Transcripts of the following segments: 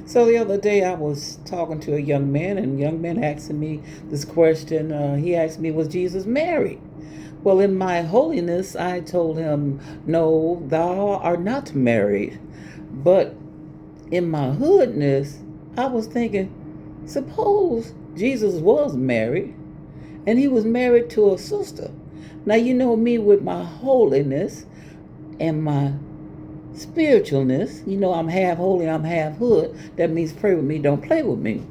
So the other day I was talking to a young man, and the young man asking me this question. He asked me, was Jesus married? Well, in my holiness, I told him, no, thou art not married. But in my hoodness, I was thinking, suppose Jesus was married, and he was married to a sister. Now, you know me with my holiness and my spiritualness. You know, I'm half holy, I'm half hood. That means pray with me, don't play with me.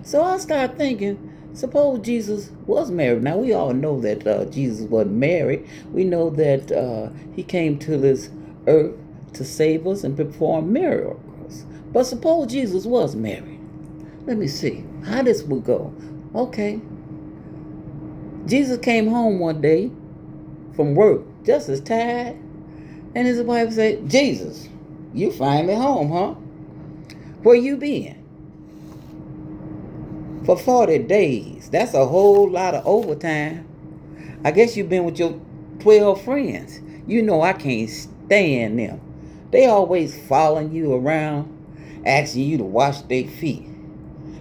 So I started thinking, suppose Jesus was married. Now, we all know that Jesus wasn't married. We know that he came to this earth to save us and perform miracles. But suppose Jesus was married. Let me see how this would go. Okay. Jesus came home one day from work just as tired, and his wife said, Jesus, you finally home, huh? Where you been? For 40 days. That's a whole lot of overtime. I guess you've been with your 12 friends. You know I can't stand them. They always following you around, asking you to wash their feet.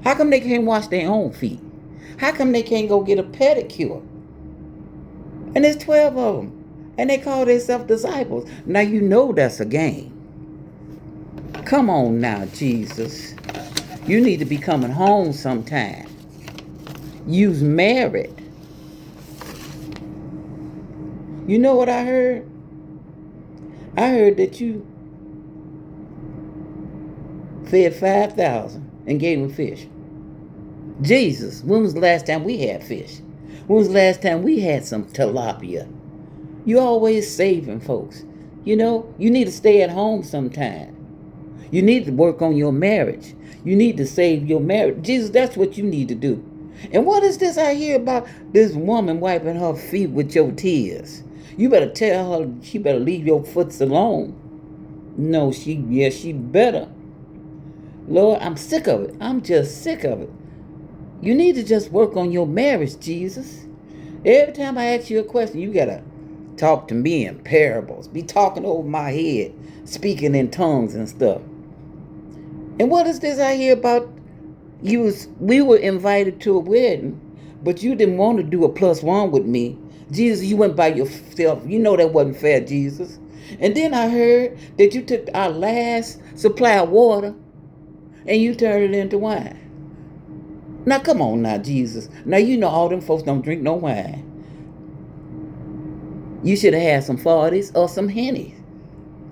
How come they can't wash their own feet? How come they can't go get a pedicure? And there's 12 of them. And they call themselves disciples. Now you know that's a game. Come on now, Jesus. You need to be coming home sometime. You's married. You know what I heard? I heard that you fed 5,000 and gave them fish. Jesus, when was the last time we had fish? When was the last time we had some tilapia? You always saving folks. You know, you need to stay at home sometime. You need to work on your marriage. You need to save your marriage. Jesus, that's what you need to do. And what is this I hear about this woman wiping her feet with your tears? You better tell her she better leave your foots alone. No, she better. Lord, I'm sick of it. I'm just sick of it. You need to just work on your marriage, Jesus. Every time I ask you a question, you gotta talk to me in parables. Be talking over my head, speaking in tongues and stuff. And what is this I hear about we were invited to a wedding, but you didn't want to do a plus one with me. Jesus, you went by yourself. You know that wasn't fair, Jesus. And then I heard that you took our last supply of water and you turned it into wine. Now come on now, Jesus. Now you know all them folks don't drink no wine. You should have had some 40s or some Hennies.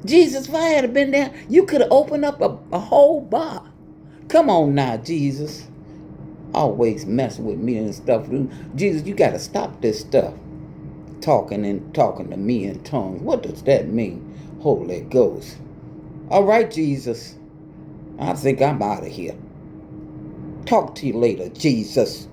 Jesus, if I had been there, you could have opened up a whole bar. Come on now, Jesus. Always messing with me and stuff. Jesus, you got to stop this stuff. Talking to me in tongues. What does that mean? Holy Ghost. All right, Jesus. I think I'm out of here. Talk to you later, Jesus.